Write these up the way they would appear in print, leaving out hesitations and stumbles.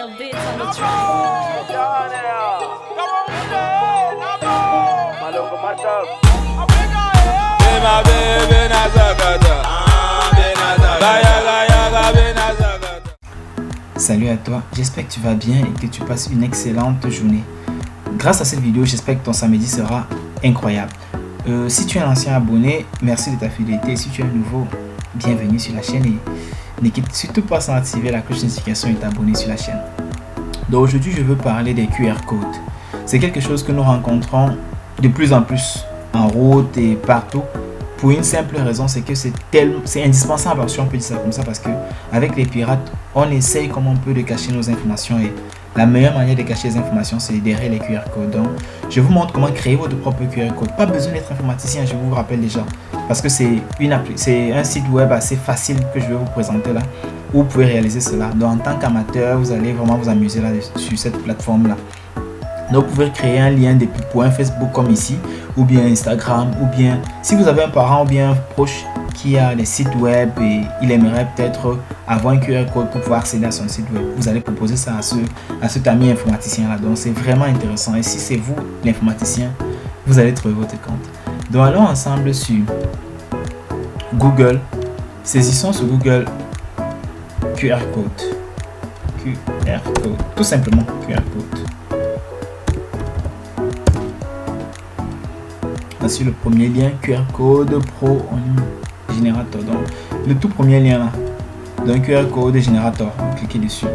Nail beats on the track. Salut à toi, j'espère que tu vas bien et que tu passes une excellente journée. Grâce à cette vidéo, j'espère que ton samedi sera incroyable. Si tu es un ancien abonné, merci de ta fidélité. Si tu es nouveau, bienvenue sur la chaîne et n'hésite surtout pas à activer la cloche de notification et t'abonner sur la chaîne. Donc aujourd'hui, je veux parler des QR codes. C'est quelque chose que nous rencontrons de plus en plus en route et partout. Pour une simple raison, c'est que c'est indispensable, si on peut dire ça comme ça, parce que avec les pirates, on essaye comme on peut de cacher nos informations et la meilleure manière de cacher les informations, c'est derrière les QR codes. Donc, je vous montre comment créer votre propre QR code. Pas besoin d'être informaticien, je vous rappelle déjà, parce que c'est un site web assez facile que je vais vous présenter là, où vous pouvez réaliser cela. Donc, en tant qu'amateur, vous allez vraiment vous amuser là sur cette plateforme là. Donc, vous pouvez créer un lien pour un Facebook comme ici, ou bien Instagram, ou bien si vous avez un parent ou bien un proche qui a des sites web et il aimerait peut-être avoir un QR code pour pouvoir accéder à son site web, vous allez proposer ça à cet ami informaticien là. Donc, c'est vraiment intéressant. Et si c'est vous l'informaticien, vous allez trouver votre compte. Donc, allons ensemble sur Google. Saisissons sur Google QR code. QR code. Tout simplement QR code. Voici le premier lien, QR code pro en générateur. Donc le tout premier lien là, d'un QR code générateur, vous cliquez dessus.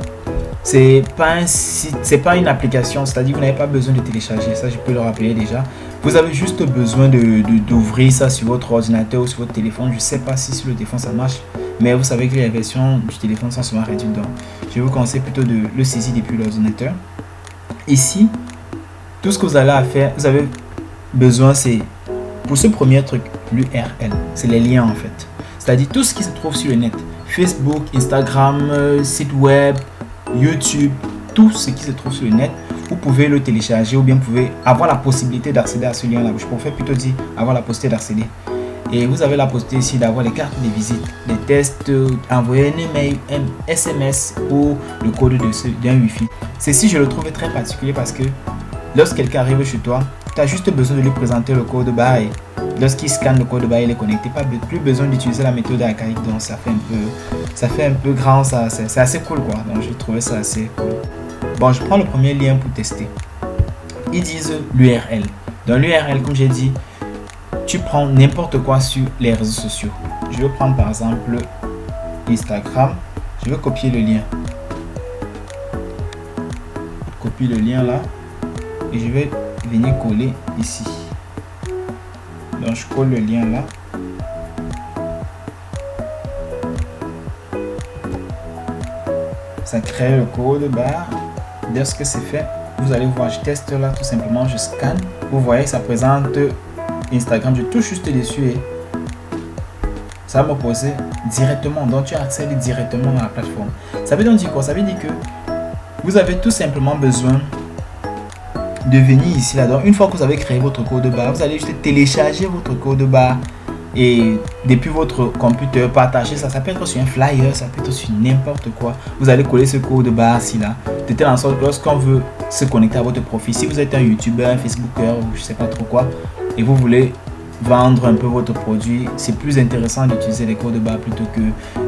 C'est pas un site, c'est pas une application, c'est-à-dire vous n'avez pas besoin de télécharger ça, je peux le rappeler déjà. Vous avez juste besoin d'ouvrir ça sur votre ordinateur ou sur votre téléphone. Je sais pas si sur le téléphone ça marche, mais vous savez que les versions du téléphone sont souvent réduites. Donc je vous conseille plutôt de le saisir depuis l'ordinateur. Ici, tout ce que vous allez à faire, vous avez besoin, c'est pour ce premier truc, l'URL, c'est les liens en fait. C'est-à-dire tout ce qui se trouve sur le net. Facebook, Instagram, site web, YouTube, tout ce qui se trouve sur le net, vous pouvez le télécharger ou bien vous pouvez avoir la possibilité d'accéder à ce lien-là. Je préfère plutôt dire avoir la possibilité d'accéder. Et vous avez la possibilité ici d'avoir les cartes de visite, des tests, envoyer un email, un SMS ou le code d'un Wi-Fi. Ceci, je le trouve très particulier parce que lorsque quelqu'un arrive chez toi, tu as juste besoin de lui présenter le code barre et lorsqu'il scanne le code barre, il est connecté. Plus besoin d'utiliser la méthode archaïque. Donc ça fait un peu grand, c'est assez cool quoi. Donc j'ai trouvé ça assez cool. Bon, je prends le premier lien pour tester. Ils disent l'URL. Dans l'URL, comme j'ai dit, tu prends n'importe quoi sur les réseaux sociaux. Je vais prendre par exemple Instagram. Je vais copier le lien. Copie le lien là. Et je vais venir coller ici. Donc je colle le lien là. Ça crée le code barre. Dès que c'est fait, vous allez voir, je teste là tout simplement, je scanne. Vous voyez, ça présente Instagram. Je touche juste dessus et ça va me poser directement. Donc tu accèdes directement à la plateforme. Ça veut donc dire quoi? Ça veut dire que vous avez tout simplement besoin de venir ici là. Donc une fois que vous avez créé votre code barre, vous allez juste télécharger votre code barre et depuis votre computer partager ça. Ça peut être sur un flyer, ça peut être sur n'importe quoi. Vous allez coller ce code barre ici là, de telle en sorte que lorsqu'on veut se connecter à votre profil, si vous êtes un youtubeur, un facebooker ou je sais pas trop quoi et vous voulez vendre un peu votre produit, c'est plus intéressant d'utiliser les codes barres plutôt que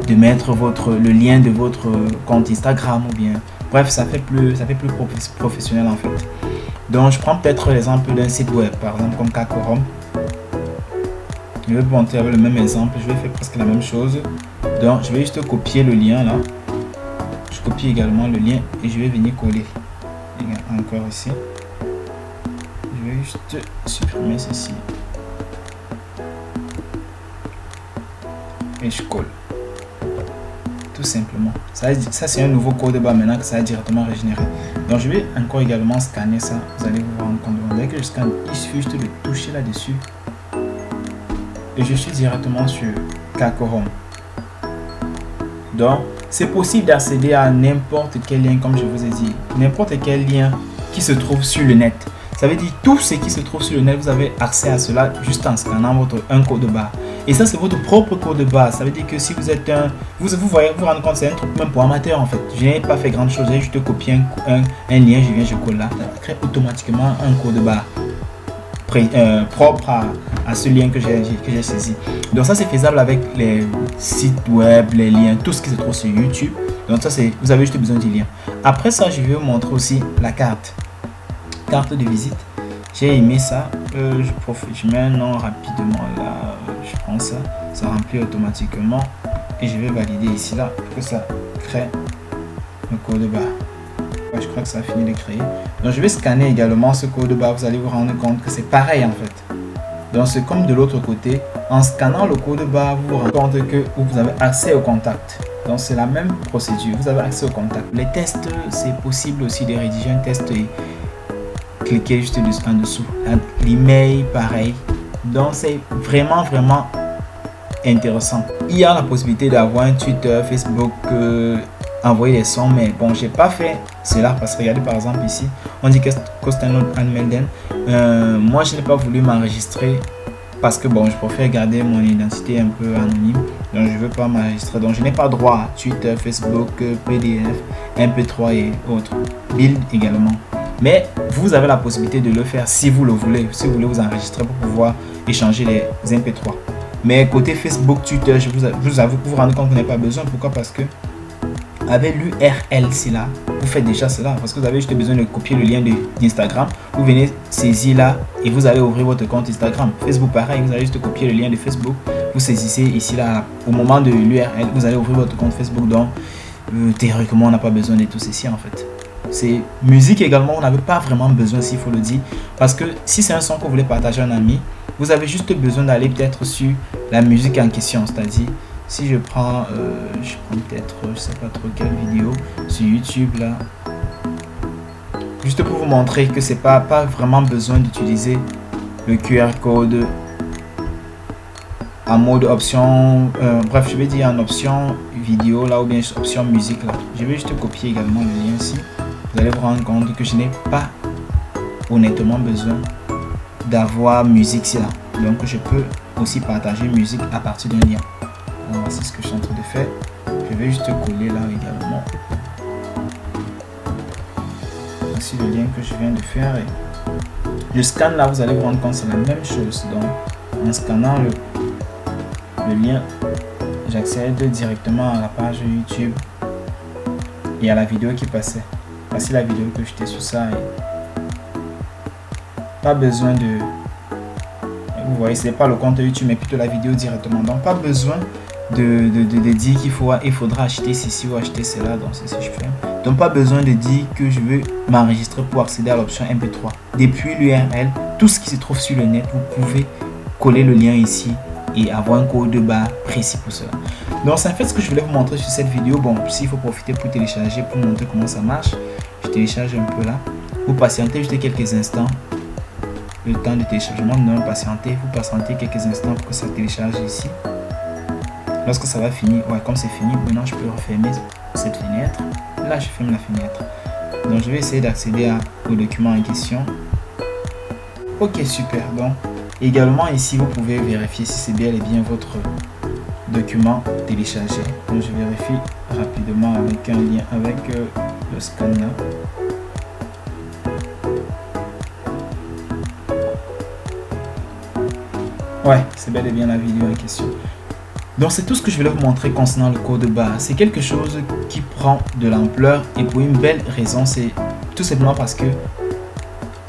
de mettre le lien de votre compte Instagram ou bien bref, ça fait plus professionnel en fait. Donc je prends peut-être l'exemple d'un site web, par exemple comme Kakorom. Je vais monter avec le même exemple, je vais faire presque la même chose. Donc je vais juste copier le lien là. Je copie également le lien et je vais venir coller. Encore ici. Je vais juste supprimer ceci. Et je colle. Tout simplement. Ça c'est un nouveau code barre maintenant que ça a directement régénéré. Donc je vais encore également scanner ça. Vous allez vous rendre compte. Dès que je scanne, il suffit juste de toucher là-dessus. Et je suis directement sur Kakorom. Donc c'est possible d'accéder à n'importe quel lien comme je vous ai dit. N'importe quel lien qui se trouve sur le net. Ça veut dire tout ce qui se trouve sur le net, vous avez accès à cela juste en scannant un code barre. Et ça, c'est votre propre code de base. Ça veut dire que si vous êtes vous voyez, vous rendez compte, c'est un truc même pour amateur en fait. Je n'ai pas fait grand chose, j'ai juste copié un lien, je colle là. Ça crée automatiquement un code de base propre à ce lien que j'ai saisi. Donc ça, c'est faisable avec les sites web, les liens, tout ce qui se trouve sur YouTube. Donc ça, vous avez juste besoin du lien. Après ça, je vais vous montrer aussi la carte de visite. J'ai aimé ça. Je mets un nom rapidement là. Je prends ça. Ça remplit automatiquement. Et je vais valider ici là pour que ça crée le code barre. Ouais, je crois que ça a fini de créer. Donc je vais scanner également ce code barre. Vous allez vous rendre compte que c'est pareil en fait. Donc c'est comme de l'autre côté. En scannant le code barre, vous vous rendez compte que vous avez accès au contact. Donc c'est la même procédure. Vous avez accès au contact. Les tests, c'est possible aussi de rédiger un test et cliquez juste en dessous. L'email, pareil. Donc c'est vraiment intéressant. Il y a la possibilité d'avoir un Twitter, Facebook, envoyer des sons, mais bon, j'ai pas fait cela parce que regardez par exemple ici, on dit que Costano Anmelden. Moi, je n'ai pas voulu m'enregistrer parce que bon, je préfère garder mon identité un peu anonyme. Donc je veux pas m'enregistrer. Donc je n'ai pas droit à Twitter, Facebook, PDF, MP3 et autres. Build également. Mais vous avez la possibilité de le faire si vous le voulez. Si vous voulez vous enregistrer pour pouvoir échanger les MP3. Mais côté Facebook, Twitter, vous avoue que vous vous rendez compte que vous n'avez pas besoin. Pourquoi? Parce que avec l'URL, c'est là, vous faites déjà cela. Parce que vous avez juste besoin de copier le lien d'Instagram. Vous venez saisir là et vous allez ouvrir votre compte Instagram. Facebook, pareil, vous allez juste copier le lien de Facebook. Vous saisissez ici là, au moment de l'URL, vous allez ouvrir votre compte Facebook. Donc, théoriquement, on n'a pas besoin de tout ceci en fait. C'est musique également, on n'avait pas vraiment besoin, s'il faut le dire. Parce que si c'est un son que vous voulez partager à un ami, vous avez juste besoin d'aller peut-être sur la musique en question. C'est-à-dire, si je prends peut-être, je sais pas trop quelle vidéo sur YouTube là. Juste pour vous montrer que c'est pas vraiment besoin d'utiliser le QR code en mode option, bref, je vais dire en option vidéo là ou bien option musique là. Je vais juste copier également le lien ici. Vous allez vous rendre compte que je n'ai pas honnêtement besoin d'avoir musique ici là. Donc je peux aussi partager musique à partir d'un lien. Donc voici ce que je suis en train de faire. Je vais juste coller là également. Voici le lien que je viens de faire. Et je scanne là, vous allez vous rendre compte c'est la même chose. Donc en scannant le lien, j'accède directement à la page YouTube et à la vidéo qui passait. Voici la vidéo que j'étais sur ça. Et pas besoin de... Vous voyez, ce n'est pas le compte YouTube, mais plutôt la vidéo directement. Donc, pas besoin de dire qu'il faudra acheter ceci ou acheter cela. Donc, c'est ce que je fais. Donc, pas besoin de dire que je veux m'enregistrer pour accéder à l'option MP3. Depuis l'URL, tout ce qui se trouve sur le net, vous pouvez coller le lien ici et avoir un code de barre précis pour cela. Donc, c'est en fait ce que je voulais vous montrer sur cette vidéo. Bon, s'il faut profiter pour télécharger, pour montrer comment ça marche, je télécharge un peu là. Vous patientez juste quelques instants. Le temps de téléchargement, non, patientez. Vous patientez quelques instants pour que ça télécharge ici. Lorsque ça va finir, ouais, comme c'est fini, maintenant je peux refermer cette fenêtre. Là, je ferme la fenêtre. Donc, je vais essayer d'accéder au document en question. Ok, super. Donc, également ici, vous pouvez vérifier si c'est bel et bien votre document téléchargé. Donc, je vérifie rapidement avec un lien avec le scanner. Ouais, c'est bel et bien la vidéo en question. Donc c'est tout ce que je voulais vous montrer concernant le code barre. C'est quelque chose qui prend de l'ampleur et pour une belle raison, c'est tout simplement parce que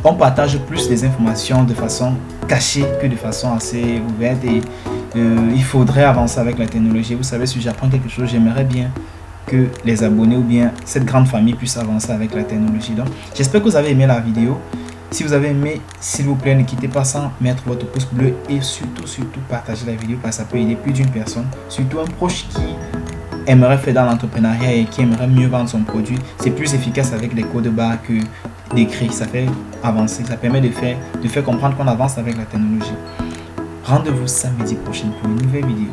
on partage plus les informations de façon cachée que de façon assez ouverte et il faudrait avancer avec la technologie. Vous savez, si j'apprends quelque chose, j'aimerais bien que les abonnés ou bien cette grande famille puisse avancer avec la technologie. Donc j'espère que vous avez aimé la vidéo. Si vous avez aimé, s'il vous plaît, ne quittez pas sans mettre votre pouce bleu et surtout partagez la vidéo parce que ça peut aider plus d'une personne, surtout un proche qui aimerait faire dans l'entrepreneuriat et qui aimerait mieux vendre son produit. C'est plus efficace avec des codes barres que d'écrire. Ça fait avancer, ça permet de faire comprendre qu'on avance avec la technologie. Rendez-vous samedi prochain pour une nouvelle vidéo.